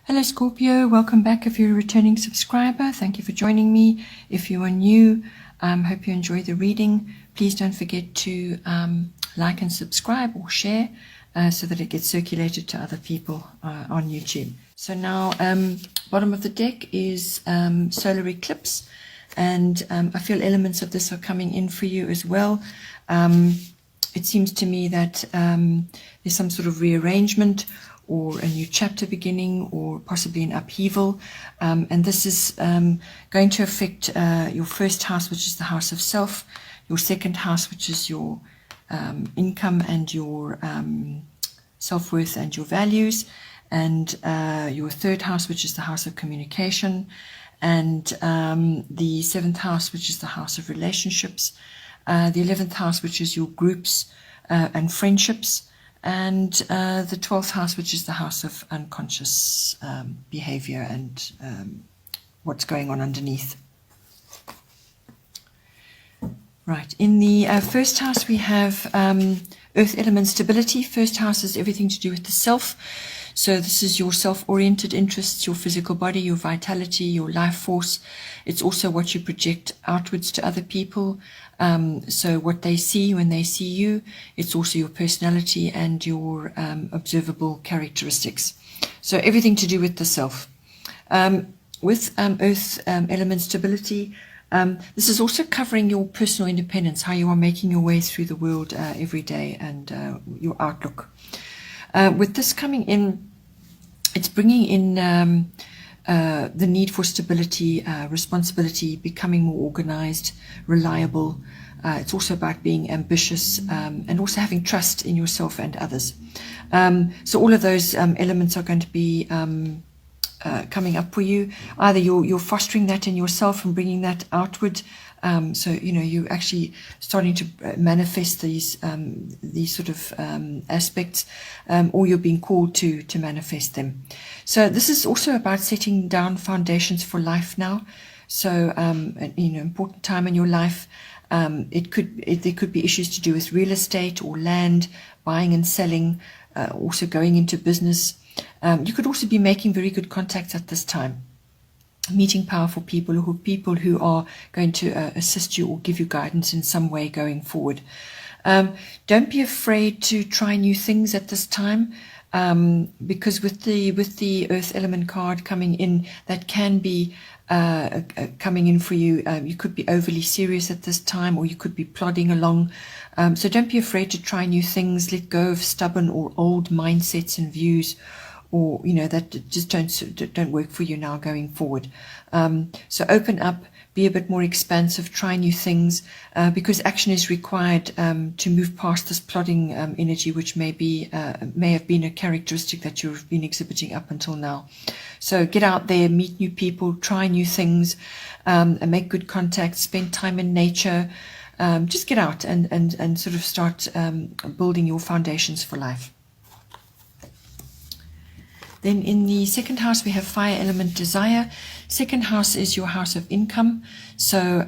Hello Scorpio, welcome back if you're a returning subscriber. Thank you for joining me. If you are new, hope you enjoy the reading. Please don't forget to like and subscribe or share so that it gets circulated to other people on YouTube. So now, bottom of the deck is solar eclipse, and I feel elements of this are coming in for you as well. It seems to me that there's some sort of rearrangement or a new chapter beginning, or possibly an upheaval, and this is going to affect your first house, which is the house of self, your second house, which is your income and your self-worth and your values, and your third house, which is the house of communication, and the seventh house, which is the house of relationships, the 11th house, which is your groups and friendships, and the 12th house, which is the house of unconscious behavior and what's going on underneath. Right, in the first house we have earth element stability. First house is everything to do with the self. So this is your self-oriented interests, your physical body, your vitality, your life force. It's also what you project outwards to other people. So what they see when they see you. It's also your personality and your observable characteristics. So everything to do with the self. With earth element stability, this is also covering your personal independence, how you are making your way through the world every day, and your outlook. With this coming in, it's bringing in the need for stability, responsibility, becoming more organized, reliable. It's also about being ambitious, and also having trust in yourself and others. So all of those elements are going to be coming up for you. Either you're fostering that in yourself and bringing that outward. So you're actually starting to manifest these sort of aspects, or you're being called to manifest them. So this is also about setting down foundations for life now. So important time in your life. There could be issues to do with real estate or land, buying and selling, also going into business. You could also be making very good contacts at this time, meeting powerful people who are going to assist you or give you guidance in some way going forward. Don't be afraid to try new things at this time, because with the earth element card coming in, that can be coming in for you. You could be overly serious at this time, or you could be plodding along. So don't be afraid to try new things. Let go of stubborn or old mindsets and views, or that just don't work for you now going forward. So open up, be a bit more expansive, try new things, because action is required to move past this plodding energy, which may have been a characteristic that you've been exhibiting up until now. So get out there, meet new people, try new things, and make good contacts, spend time in nature. Just get out and sort of start building your foundations for life. Then in the second house, we have fire element desire. Second house is your house of income. So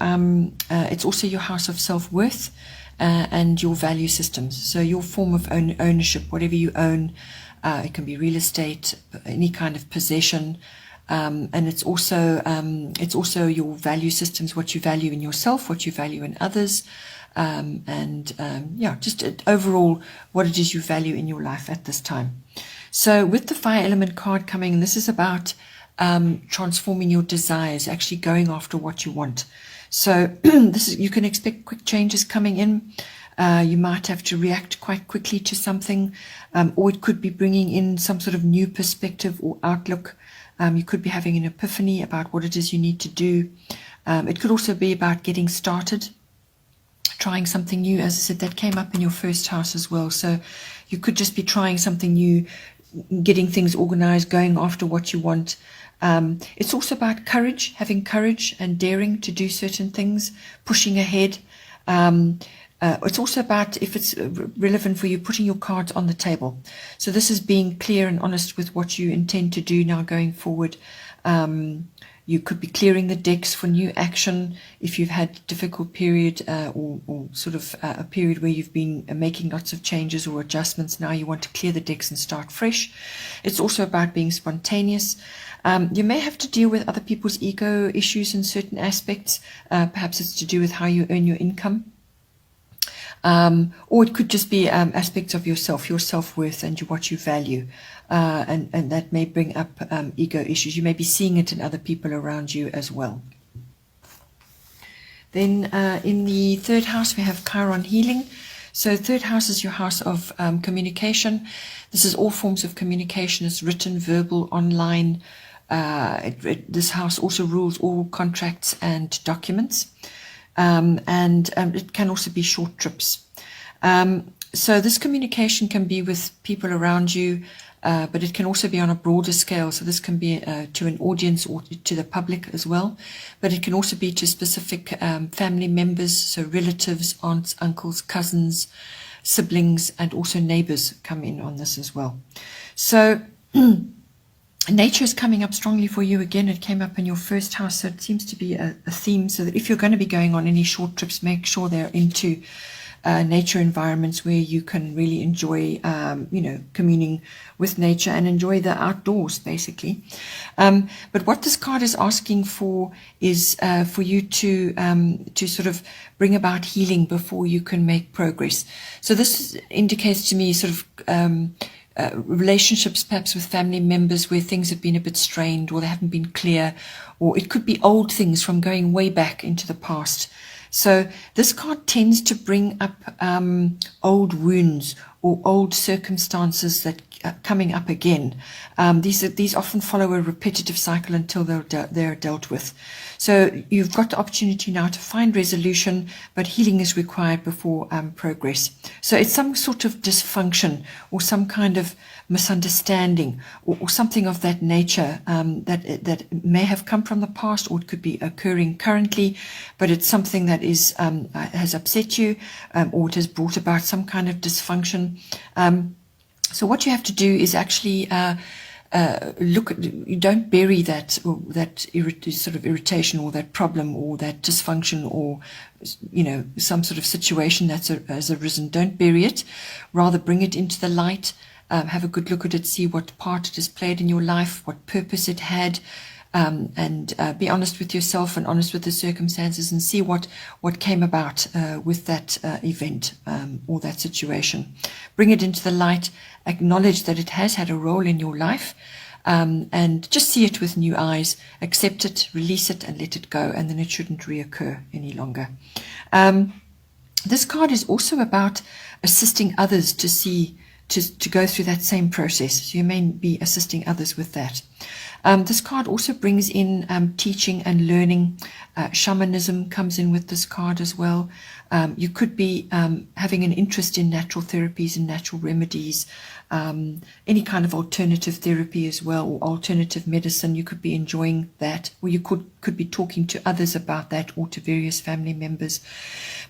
it's also your house of self-worth and your value systems. So your form of ownership, whatever you own, it can be real estate, any kind of possession. And it's also your value systems, what you value in yourself, what you value in others. Just overall what it is you value in your life at this time. So with the fire element card coming, this is about transforming your desires, actually going after what you want. So you can expect quick changes coming in. You might have to react quite quickly to something, or it could be bringing in some sort of new perspective or outlook. You could be having an epiphany about what it is you need to do. It could also be about getting started, trying something new. As I said, that came up in your first house as well. So you could just be trying something new, getting things organized, going after what you want. It's also about courage, having courage and daring to do certain things, pushing ahead. It's also about, if it's relevant for you, putting your cards on the table. So this is being clear and honest with what you intend to do now going forward. You could be clearing the decks for new action if you've had a difficult period, or sort of a period where you've been making lots of changes or adjustments. Now you want to clear the decks and start fresh. It's also about being spontaneous. You may have to deal with other people's ego issues in certain aspects. Perhaps it's to do with how you earn your income. Or it could just be aspects of yourself, your self-worth and what you value. And that may bring up ego issues. You may be seeing it in other people around you as well. Then in the third house, we have Chiron healing. So third house is your house of communication. This is all forms of communication. It's written, verbal, online. This house also rules all contracts and documents. And it can also be short trips. So this communication can be with people around you, but it can also be on a broader scale. So this can be to an audience or to the public as well. But it can also be to specific family members, so relatives, aunts, uncles, cousins, siblings, and also neighbors come in on this as well. So nature is coming up strongly for you again. It came up in your first house, so it seems to be a theme. So that if you're going to be going on any short trips, make sure they're into nature environments where you can really enjoy, communing with nature and enjoy the outdoors, basically. But what this card is asking for is for you to sort of bring about healing before you can make progress. So this indicates to me sort of relationships perhaps with family members where things have been a bit strained or they haven't been clear, or it could be old things from going way back into the past. So this card tends to bring up old wounds or old circumstances that are coming up again. These often follow a repetitive cycle until they're dealt with. So you've got the opportunity now to find resolution, but healing is required before progress. So it's some sort of dysfunction or some kind of misunderstanding or something of that nature that may have come from the past, or it could be occurring currently, but it's something that is has upset you, or it has brought about some kind of dysfunction. So what you have to do is actually you don't bury that sort of irritation or that problem or that dysfunction or some sort of situation has arisen. Don't bury it, rather bring it into the light. Have a good look at it, see what part it has played in your life, what purpose it had, and be honest with yourself and honest with the circumstances, and see what came about with that event or that situation. Bring it into the light, acknowledge that it has had a role in your life, and just see it with new eyes, accept it, release it, and let it go, and then it shouldn't reoccur any longer. This card is also about assisting others to go through that same process. So you may be assisting others with that. This card also brings in teaching and learning. Shamanism comes in with this card as well. You could be having an interest in natural therapies and natural remedies, any kind of alternative therapy as well, or alternative medicine. You could be enjoying that, or you could be talking to others about that, or to various family members.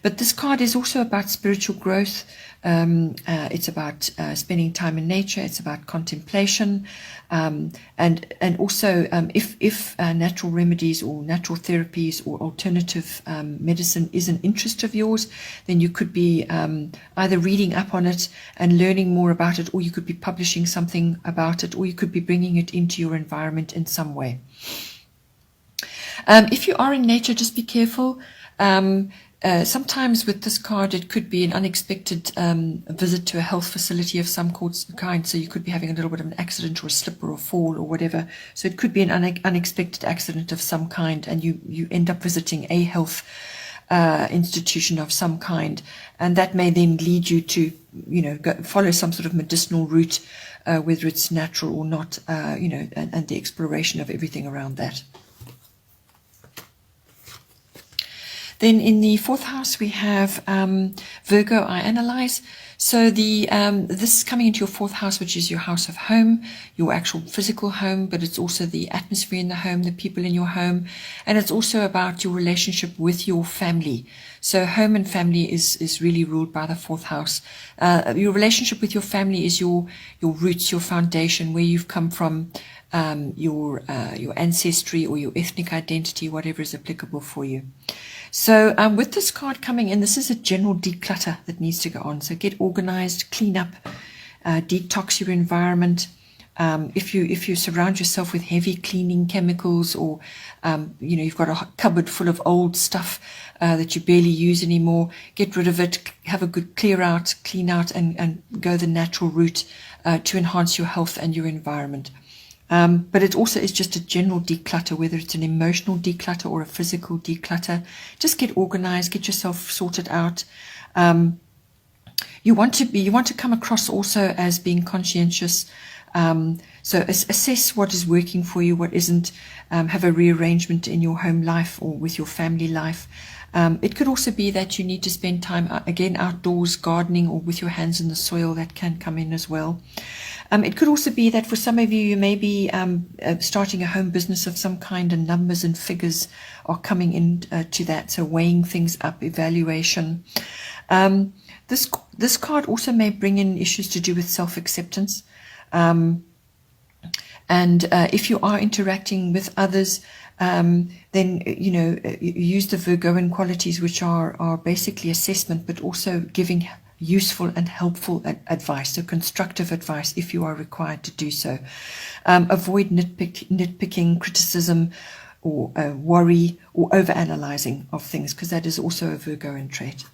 But this card is also about spiritual growth. It's about spending time in nature. It's about contemplation, and also if natural remedies or natural therapies or alternative medicine is an interest of yours, then you could be either reading up on it and learning more about it, or you could be publishing something about it, or you could be bringing it into your environment in some way. If you are in nature, just be careful. Sometimes with this card, it could be an unexpected visit to a health facility of some kind. So you could be having a little bit of an accident or a slip or a fall or whatever. So it could be an unexpected accident of some kind, and you end up visiting a health institution of some kind, and that may then lead you to follow some sort of medicinal route, whether it's natural or not, and the exploration of everything around that. Then in the fourth house, we have Virgo, I analyze. So this is coming into your 4th house, which is your house of home, your actual physical home, but it's also the atmosphere in the home, the people in your home, and it's also about your relationship with your family. So home and family is really ruled by the 4th house. Your relationship with your family is your roots, your foundation, where you've come from, your ancestry or your ethnic identity, whatever is applicable for you. So with this card coming in, this is a general declutter that needs to go on. So get organized, clean up, detox your environment. If you surround yourself with heavy cleaning chemicals, or you've got a cupboard full of old stuff that you barely use anymore, get rid of it. Have a good clear out, clean out, and go the natural route to enhance your health and your environment. But it also is just a general declutter, whether it's an emotional declutter or a physical declutter. Just get organized, get yourself sorted out. You want to come across also as being conscientious. So assess what is working for you, what isn't. Have a rearrangement in your home life or with your family life. It could also be that you need to spend time, again, outdoors, gardening, or with your hands in the soil. That can come in as well. It could also be that for some of you, you may be starting a home business of some kind, and numbers and figures are coming in to that. So weighing things up, evaluation. This card also may bring in issues to do with self-acceptance. And if you are interacting with others, then use the Virgoan qualities, which are basically assessment, but also giving useful and helpful advice, so constructive advice if you are required to do so. Avoid nitpicking, criticism, or worry, or overanalyzing of things, because that is also a Virgoan trait.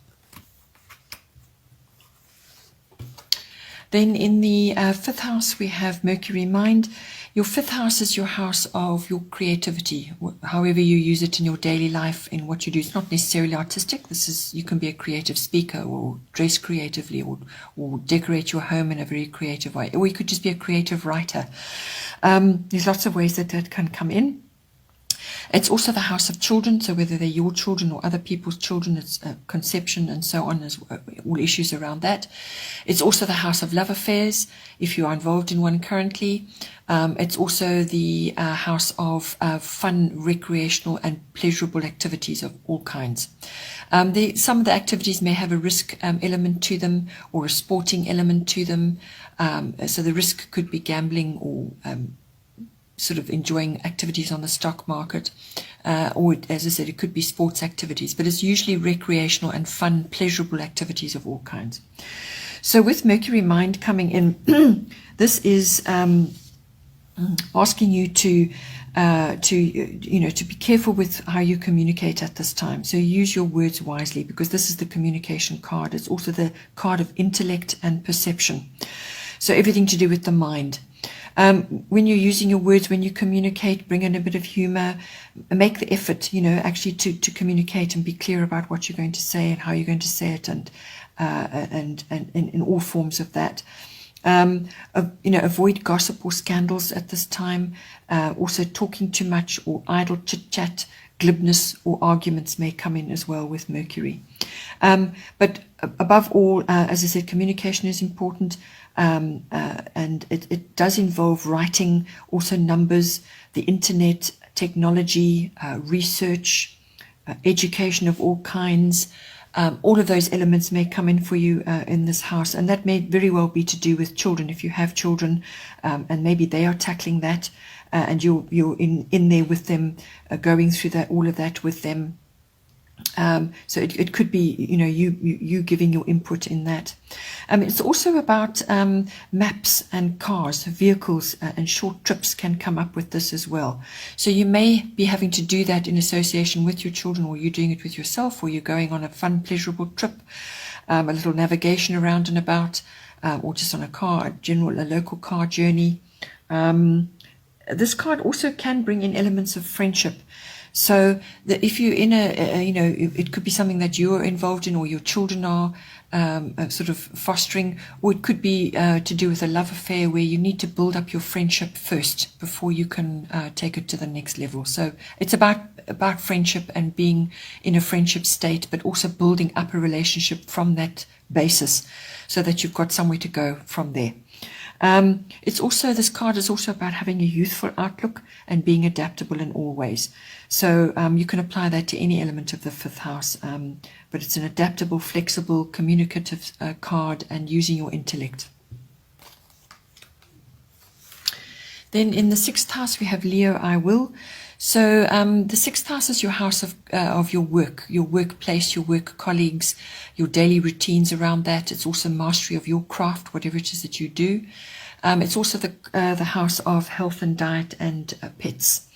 Then in the 5th house, we have Mercury mind. Your 5th house is your house of your creativity, however you use it in your daily life, in what you do. It's not necessarily artistic. You can be a creative speaker, or dress creatively, or decorate your home in a very creative way. Or you could just be a creative writer. There's lots of ways that can come in. It's also the house of children, so whether they're your children or other people's children, it's conception and so on, as all issues around that. It's also the house of love affairs, if you are involved in one currently. It's also the house of fun, recreational and pleasurable activities of all kinds. Some of the activities may have a risk element to them, or a sporting element to them. So the risk could be gambling, or sort of enjoying activities on the stock market, or as I said, it could be sports activities, but it's usually recreational and fun, pleasurable activities of all kinds. So with Mercury mind coming in, this is asking you to be careful with how you communicate at this time. So use your words wisely, because this is the communication card. It's also the card of intellect and perception. So everything to do with the mind. When you're using your words, when you communicate, bring in a bit of humor, make the effort, actually to communicate and be clear about what you're going to say and how you're going to say it, and in all forms of that. Avoid gossip or scandals at this time. Also talking too much or idle chit-chat, glibness or arguments may come in as well with Mercury. But above all, as I said, communication is important. And it does involve writing, also numbers, the internet, technology, research, education of all kinds. All of those elements may come in for you in this house, and that may very well be to do with children. If you have children, and maybe they are tackling that, and you're in there with them, going through all of that with them. So it could be, you giving your input in that. It's also about maps and cars, vehicles, and short trips can come up with this as well. So you may be having to do that in association with your children, or you're doing it with yourself, or you're going on a fun, pleasurable trip, a little navigation around and about, or just on a local car journey. This card also can bring in elements of friendship. So that if you're in it could be something that you're involved in, or your children are, sort of fostering, or it could be to do with a love affair where you need to build up your friendship first before you can take it to the next level. So it's about friendship and being in a friendship state, but also building up a relationship from that basis so that you've got somewhere to go from there. This card is also about having a youthful outlook and being adaptable in all ways. So you can apply that to any element of the fifth house, but it's an adaptable, flexible, communicative card and using your intellect. Then in the sixth house, we have Leo, I will. So the sixth house is your house of your work, your workplace, your work colleagues, your daily routines around that. It's also mastery of your craft, whatever it is that you do. It's also the house of health and diet and pets.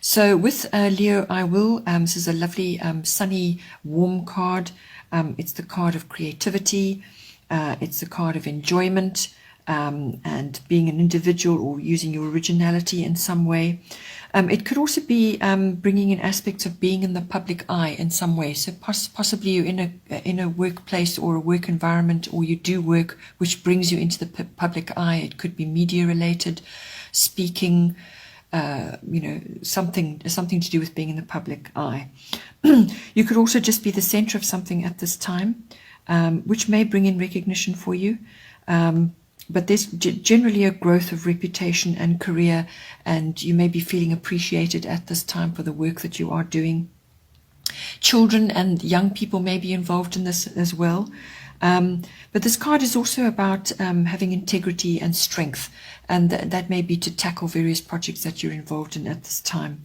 So with Leo, I will. This is a lovely, sunny, warm card. It's the card of creativity. It's the card of enjoyment and being an individual or using your originality in some way. It could also be bringing in aspects of being in the public eye in some way. So possibly you're in a workplace or a work environment, or you do work which brings you into the public eye. It could be media related, speaking, something to do with being in the public eye. You could also just be the center of something at this time, which may bring in recognition for you. But there's generally a growth of reputation and career, and you may be feeling appreciated at this time for the work that you are doing. Children and young people may be involved in this as well. But this card is also about having integrity and strength, and that may be to tackle various projects that you're involved in at this time.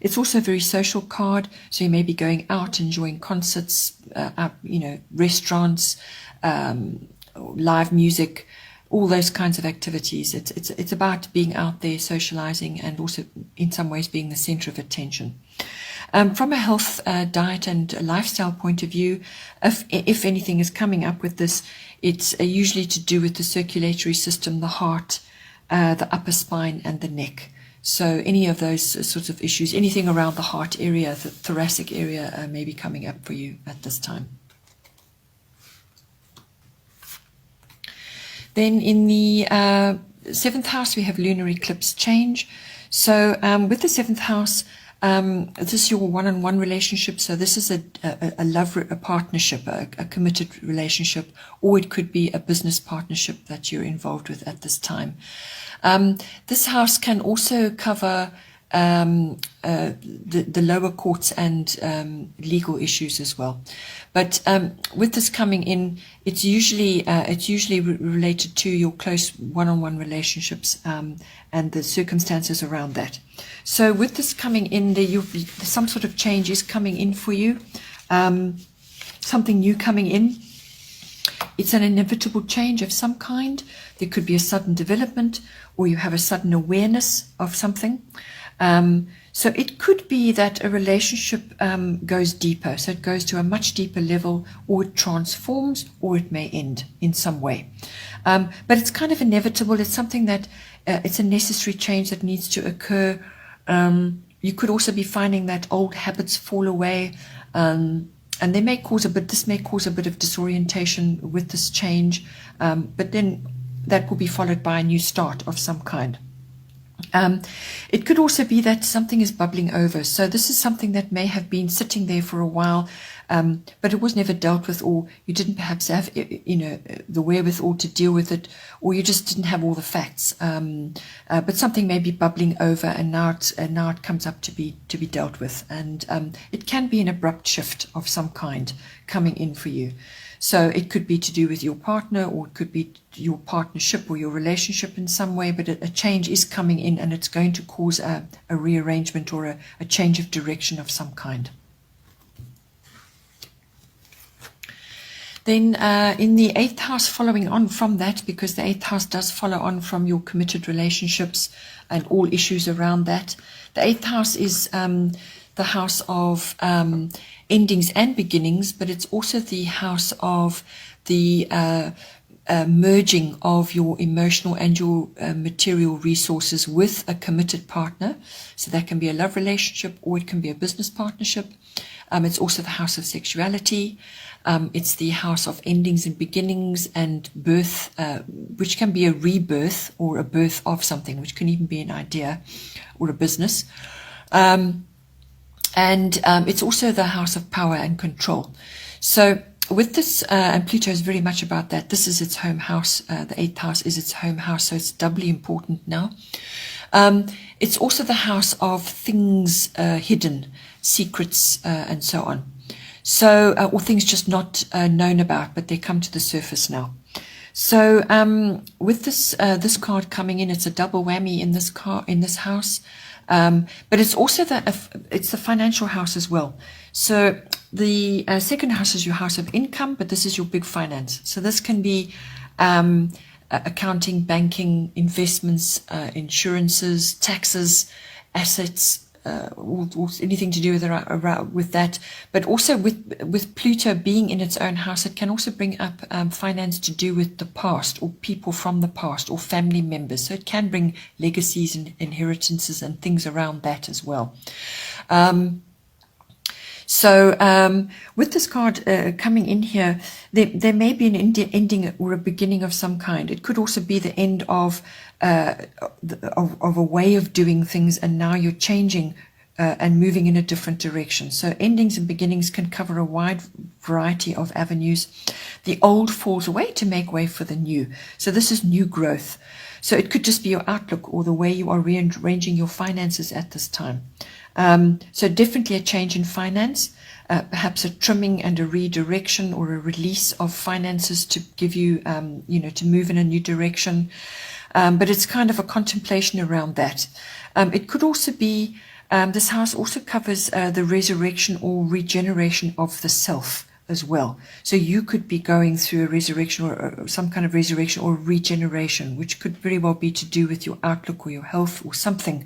It's also a very social card, so you may be going out, enjoying concerts, restaurants, live music, all those kinds of activities. It's about being out there, socializing, and also in some ways being the center of attention. From a health, diet and lifestyle point of view, if anything is coming up with this, it's usually to do with the circulatory system, the heart, the upper spine and the neck. So any of those sorts of issues, anything around the heart area, the thoracic area, may be coming up for you at this time. Then in the seventh house, we have lunar eclipse change. So with the seventh house, this is your one-on-one relationship. So this is a partnership, a committed relationship, or it could be a business partnership that you're involved with at this time. This house can also cover the lower courts and legal issues as well. But with this coming in, it's usually related to your close one-on-one relationships and the circumstances around that. So with this coming in, some sort of change is coming in for you, something new coming in. It's an inevitable change of some kind. There could be a sudden development, or you have a sudden awareness of something. So it could be that a relationship goes deeper, so it goes to a much deeper level, or it transforms, or it may end in some way. But it's kind of inevitable. It's something that it's a necessary change that needs to occur. You could also be finding that old habits fall away, and this may cause a bit of disorientation with this change, but then that will be followed by a new start of some kind. It could also be that something is bubbling over. So this is something that may have been sitting there for a while, but it was never dealt with, or you didn't perhaps have, the wherewithal to deal with it, or you just didn't have all the facts. But something may be bubbling over, and now it comes up to be dealt with, and it can be an abrupt shift of some kind coming in for you. So it could be to do with your partner, or it could be your partnership or your relationship in some way, but a change is coming in, and it's going to cause a rearrangement or a change of direction of some kind. Then in the eighth house, following on from that, because the eighth house does follow on from your committed relationships and all issues around that, the eighth house is the house of endings and beginnings, but it's also the house of the merging of your emotional and your material resources with a committed partner. So that can be a love relationship, or it can be a business partnership. It's also the house of sexuality. It's the house of endings and beginnings and birth, which can be a rebirth or a birth of something, which can even be an idea or a business. And it's also the house of power and control. So with this, and Pluto is very much about that. This is its home house. The 8th house is its home house, so it's doubly important now. It's also the house of things hidden, secrets, and so on. So, or things just not known about, but they come to the surface now. So, with this this card coming in, it's a double whammy in this house. But it's also it's the financial house as well. So the second house is your house of income, but this is your big finance. So this can be accounting, banking, investments, insurances, taxes, assets, or anything to do with that. But also with Pluto being in its own house, it can also bring up finance to do with the past or people from the past or family members. So it can bring legacies and inheritances and things around that as well. So with this card coming in here, there may be an ending or a beginning of some kind. It could also be the end of a way of doing things, and now you're changing and moving in a different direction. So endings and beginnings can cover a wide variety of avenues. The old falls away to make way for the new. So this is new growth. So it could just be your outlook or the way you are rearranging your finances at this time. So definitely a change in finance, perhaps a trimming and a redirection or a release of finances to give you, to move in a new direction. But it's kind of a contemplation around that. It could also be, this house also covers the resurrection or regeneration of the self as well. So you could be going through a resurrection or some kind of resurrection or regeneration, which could very well be to do with your outlook or your health or something,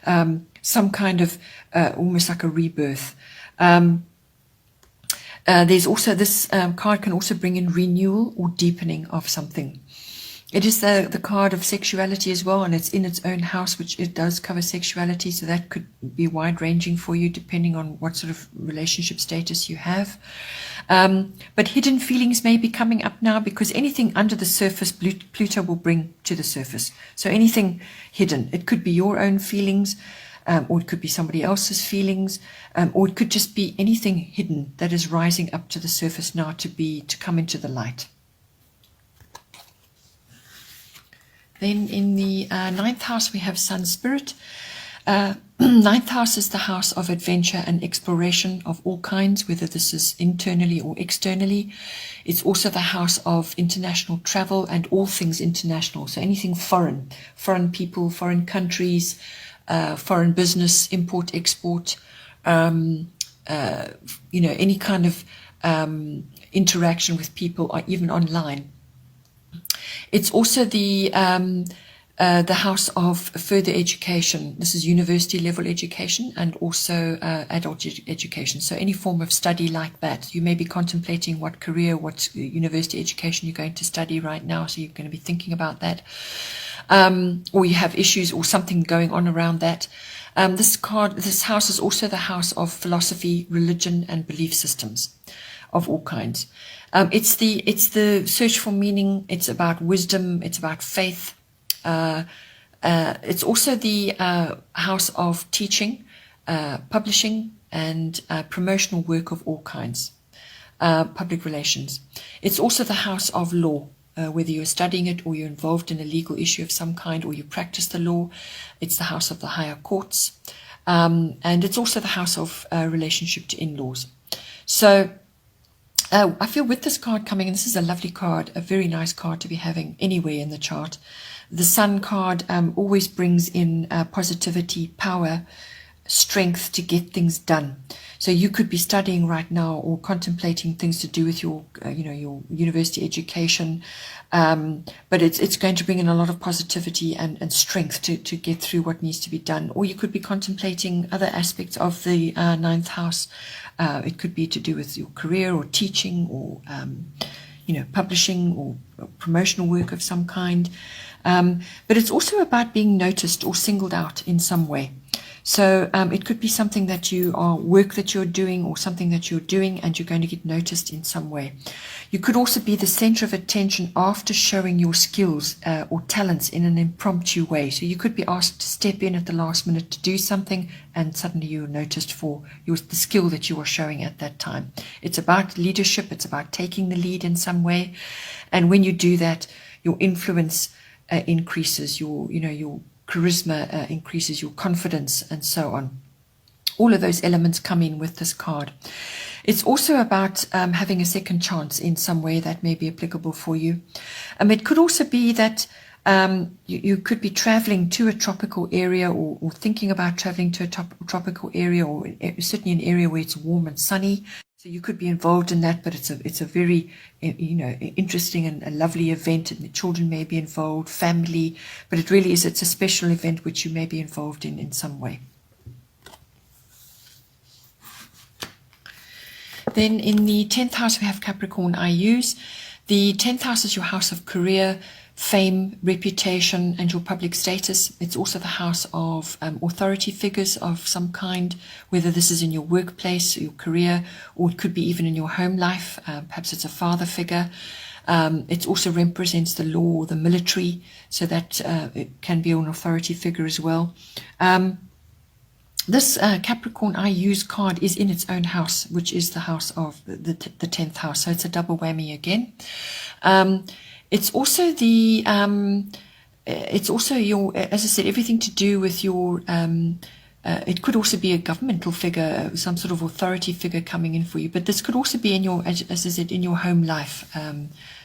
some kind of almost like a rebirth. There's also this card can also bring in renewal or deepening of something. It is the card of sexuality as well, and it's in its own house, which it does cover sexuality, so that could be wide-ranging for you depending on what sort of relationship status you have. But hidden feelings may be coming up now, because anything under the surface, Pluto will bring to the surface. So anything hidden, it could be your own feelings, or it could be somebody else's feelings, or it could just be anything hidden that is rising up to the surface now to come into the light. Then in the 9th house, we have Sun Spirit. 9th house is the house of adventure and exploration of all kinds, whether this is internally or externally. It's also the house of international travel and all things international. So anything foreign people, foreign countries, foreign business, import, export, any kind of interaction with people, or even online. It's also the house of further education. This is university level education and also adult education. So any form of study like that. You may be contemplating what career, what university education you're going to study right now. So you're going to be thinking about that. Or you have issues or something going on around that. This house is also the house of philosophy, religion, and belief systems of all kinds. It's the search for meaning. It's about wisdom. It's about faith. It's also the house of teaching, publishing, and promotional work of all kinds, public relations. It's also the house of law, whether you're studying it or you're involved in a legal issue of some kind or you practice the law. It's the house of the higher courts. And it's also the house of relationship to in-laws. So I feel with this card coming in, this is a lovely card, a very nice card to be having anywhere in the chart. The Sun card always brings in positivity, power, strength to get things done. So you could be studying right now or contemplating things to do with your, your university education. But it's going to bring in a lot of positivity and strength to get through what needs to be done. Or you could be contemplating other aspects of the 9th house. It could be to do with your career or teaching or, publishing or promotional work of some kind. But it's also about being noticed or singled out in some way. So it could be something that you are work that you're doing, or something that you're doing and you're going to get noticed in some way. You could also be the center of attention after showing your skills or talents in an impromptu way. So you could be asked to step in at the last minute to do something, and suddenly you're noticed for the skill that you are showing at that time. It's about leadership. It's about taking the lead in some way. And when you do that, your influence increases, your charisma increases, your confidence, and so on. All of those elements come in with this card. It's also about having a second chance in some way that may be applicable for you. It could also be that you could be traveling to a tropical area, or thinking about traveling to a tropical area, or certainly an area where it's warm and sunny. So you could be involved in that, but it's a very interesting and a lovely event, and the children may be involved, family, but it's a special event which you may be involved in some way. Then in the 10th house we have Capricorn IUs. The 10th house is your house of career, fame, reputation, and your public status. It's also the house of authority figures of some kind, whether this is in your workplace, your career, or it could be even in your home life. Perhaps it's a father figure. It also represents the law or the military, so that it can be an authority figure as well. This Capricorn IU's card is in its own house, which is the house of the 10th house. So it's a double whammy again. It's also your, as I said, everything to do with your, it could also be a governmental figure, some sort of authority figure coming in for you. But this could also be in your, as I said, in your home life,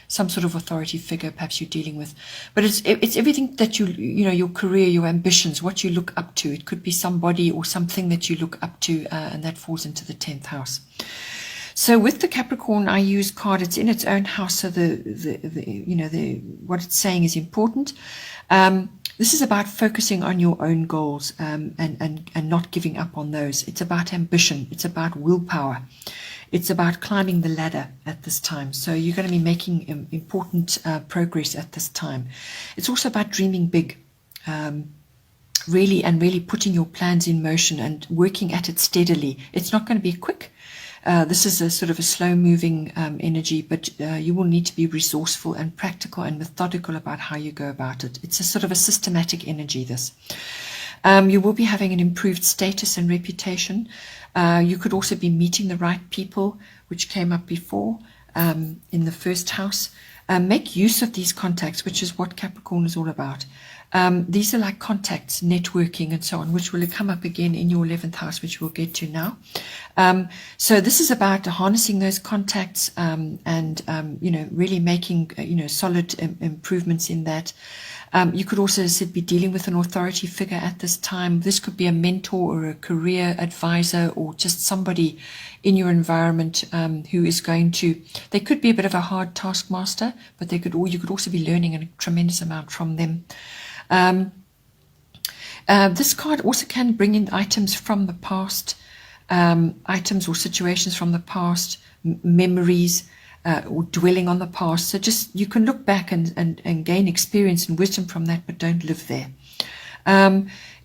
some sort of authority figure perhaps you're dealing with. But it's everything that your career, your ambitions, what you look up to. It could be somebody or something that you look up to, and that falls into the 10th house. So with the Capricorn IU's card, it's in its own house, so what it's saying is important. This is about focusing on your own goals, and not giving up on those. It's about ambition. It's about willpower. It's about climbing the ladder at this time. So you're going to be making important progress at this time. It's also about dreaming big, really putting your plans in motion and working at it steadily. It's not going to be quick. This is a sort of a slow-moving energy, but you will need to be resourceful and practical and methodical about how you go about it. It's a sort of a systematic energy, this. You will be having an improved status and reputation. You could also be meeting the right people, which came up before in the first house. Make use of these contacts, which is what Capricorn is all about. These are like contacts, networking, and so on, which will come up again in your 11th house, which we'll get to now. So this is about harnessing those contacts, and really making solid improvements in that. You could also be dealing with an authority figure at this time. This could be a mentor or a career advisor, or just somebody in your environment who is going to. They could be a bit of a hard taskmaster, but you could also be learning a tremendous amount from them. This card also can bring in items from the past, items or situations from the past, memories, or dwelling on the past. So just you can look back and gain experience and wisdom from that, but don't live there.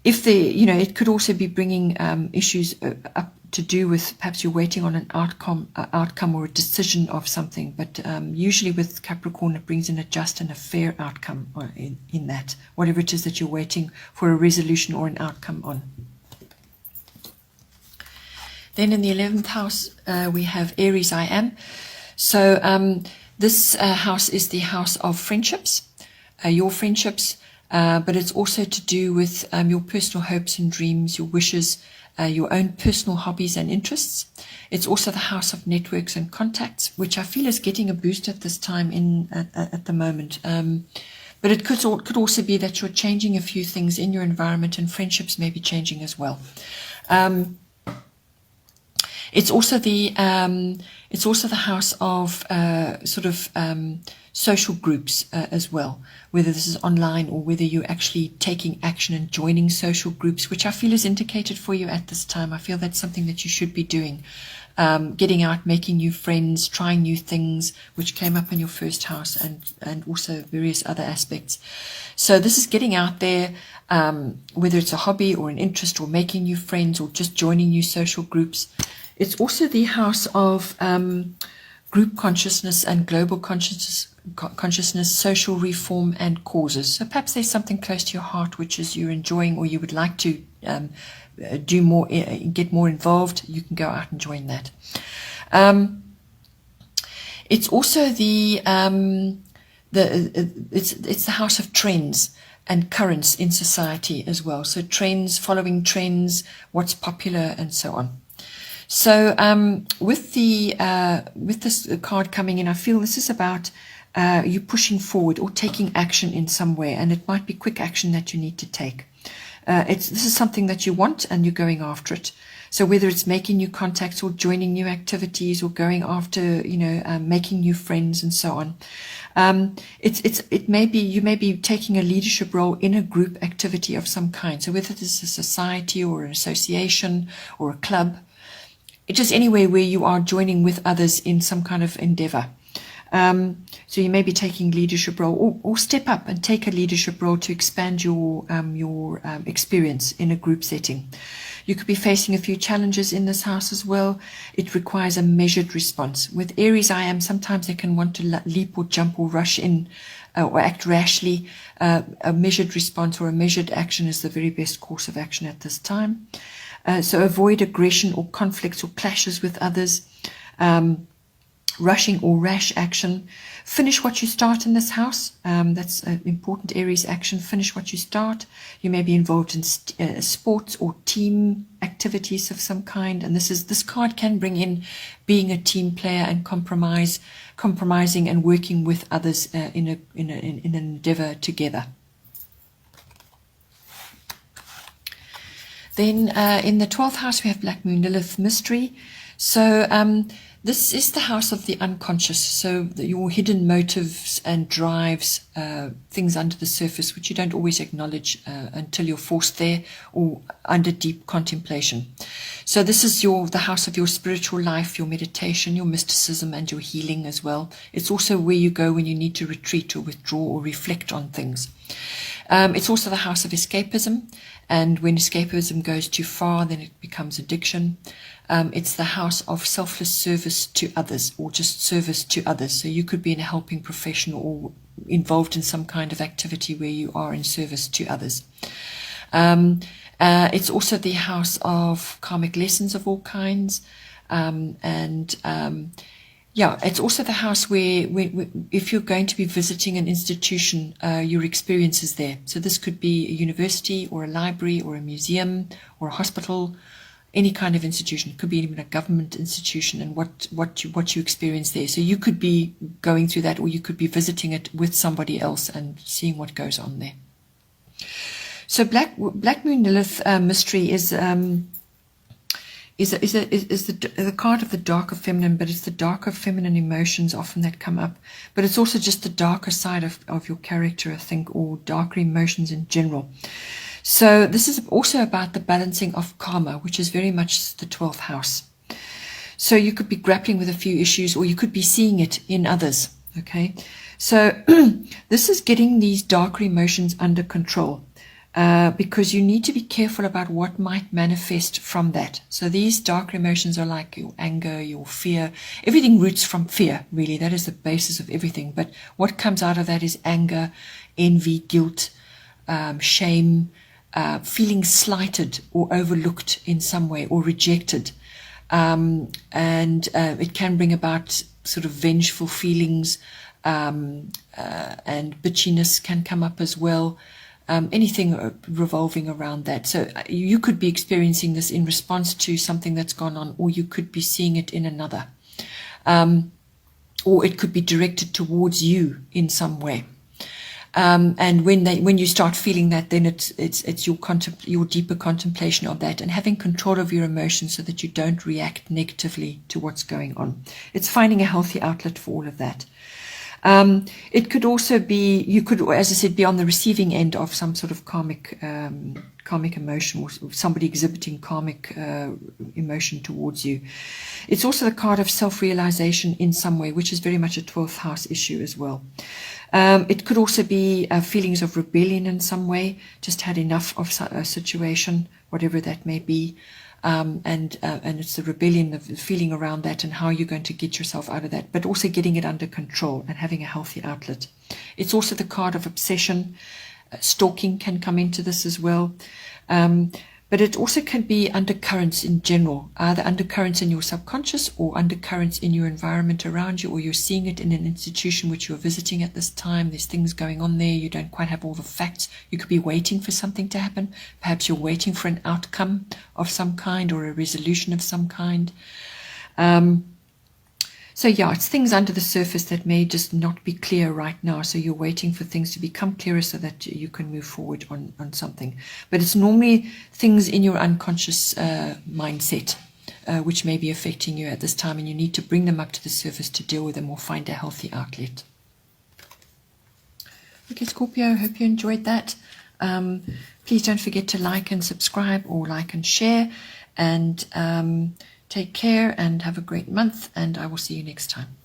It could also be bringing issues up to do with perhaps you're waiting on an outcome or a decision of something, but usually with Capricorn it brings in a just and a fair outcome in that, whatever it is that you're waiting for a resolution or an outcome on. Then in the 11th house we have Aries I am. So this house is the house of friendships, your friendships, but it's also to do with your personal hopes and dreams, your wishes, your own personal hobbies and interests. It's also the house of networks and contacts, which I feel is getting a boost at this time at the moment. But it could also be that you're changing a few things in your environment, and friendships may be changing as well. It's also the house of social groups as well, whether this is online or whether you're actually taking action and joining social groups, which I feel is indicated for you at this time. I feel that's something that you should be doing. getting out, making new friends, trying new things, which came up in your first house, and also various other aspects. So this is getting out there, whether it's a hobby or an interest or making new friends or just joining new social groups. It's also the house of group consciousness and global consciousness, social reform and causes. So perhaps there's something close to your heart which is you're enjoying or you would like to do more, get more involved. You can go out and join that. It's also it's the house of trends and currents in society as well. So trends, following trends, what's popular, and so on. So with this card coming in, I feel this is about you pushing forward or taking action in some way, and it might be quick action that you need to take. This is something that you want, and you're going after it. So whether it's making new contacts or joining new activities or going after, making new friends and so on. It may be, you may be taking a leadership role in a group activity of some kind. So whether this is a society or an association or a club, it's just anywhere where you are joining with others in some kind of endeavor. So you may be taking leadership role or step up and take a leadership role to expand your experience in a group setting. You could be facing a few challenges in this house as well. It requires a measured response. With Aries, sometimes they can want to leap or jump or rush in or act rashly. A measured response or a measured action is the very best course of action at this time. So avoid aggression or conflicts or clashes with others. Rushing or rash action. Finish what you start in this house. That's an important Aries action. Finish what you start. You may be involved in sports or team activities of some kind. And this card can bring in being a team player and compromising and working with others in an endeavor together. Then in the 12th house, we have Black Moon Lilith mystery. So this is the house of the unconscious, so your hidden motives and drives, things under the surface which you don't always acknowledge until you're forced there or under deep contemplation. So this is the house of your spiritual life, your meditation, your mysticism, and your healing as well. It's also where you go when you need to retreat or withdraw or reflect on things. It's also the house of escapism, and when escapism goes too far, then it becomes addiction. It's the house of selfless service to others, or just service to others. So you could be in a helping profession or involved in some kind of activity where you are in service to others. It's also the house of karmic lessons of all kinds, it's also the house where if you're going to be visiting an institution, your experience is there. So this could be a university or a library or a museum or a hospital, any kind of institution. It could be even a government institution, and what you experience there. So you could be going through that, or you could be visiting it with somebody else and seeing what goes on there. So Black Moon Lilith mystery is the card of the darker feminine, but it's the darker feminine emotions often that come up. But it's also just the darker side of your character, I think, or darker emotions in general. So this is also about the balancing of karma, which is very much the 12th house. So you could be grappling with a few issues, or you could be seeing it in others. Okay, so this is getting these darker emotions under control. Because you need to be careful about what might manifest from that. So these darker emotions are like your anger, your fear. Everything roots from fear, really. That is the basis of everything. But what comes out of that is anger, envy, guilt, shame, feeling slighted or overlooked in some way or rejected. And it can bring about sort of vengeful feelings, and bitchiness can come up as well. Anything revolving around that. So you could be experiencing this in response to something that's gone on, or you could be seeing it in another. Or it could be directed towards you in some way. And when you start feeling that, then it's your deeper contemplation of that and having control of your emotions so that you don't react negatively to what's going on. It's finding a healthy outlet for all of that. It could also be, you could, as I said, be on the receiving end of some sort of karmic emotion, or somebody exhibiting karmic emotion towards you. It's also the card of self-realization in some way, which is very much a 12th house issue as well. It could also be feelings of rebellion in some way, just had enough of a situation, whatever that may be. And it's the rebellion, the feeling around that, and how you're going to get yourself out of that, but also getting it under control and having a healthy outlet. It's also the card of obsession. Stalking can come into this as well. But it also can be undercurrents in general, either undercurrents in your subconscious or undercurrents in your environment around you, or you're seeing it in an institution which you're visiting at this time. There's things going on there. You don't quite have all the facts. You could be waiting for something to happen. Perhaps you're waiting for an outcome of some kind or a resolution of some kind. So yeah, it's things under the surface that may just not be clear right now. So you're waiting for things to become clearer so that you can move forward on something. But it's normally things in your unconscious mindset which may be affecting you at this time, and you need to bring them up to the surface to deal with them or find a healthy outlet. Okay, Scorpio, hope you enjoyed that. Please don't forget to like and subscribe, or like and share. And take care and have a great month, and I will see you next time.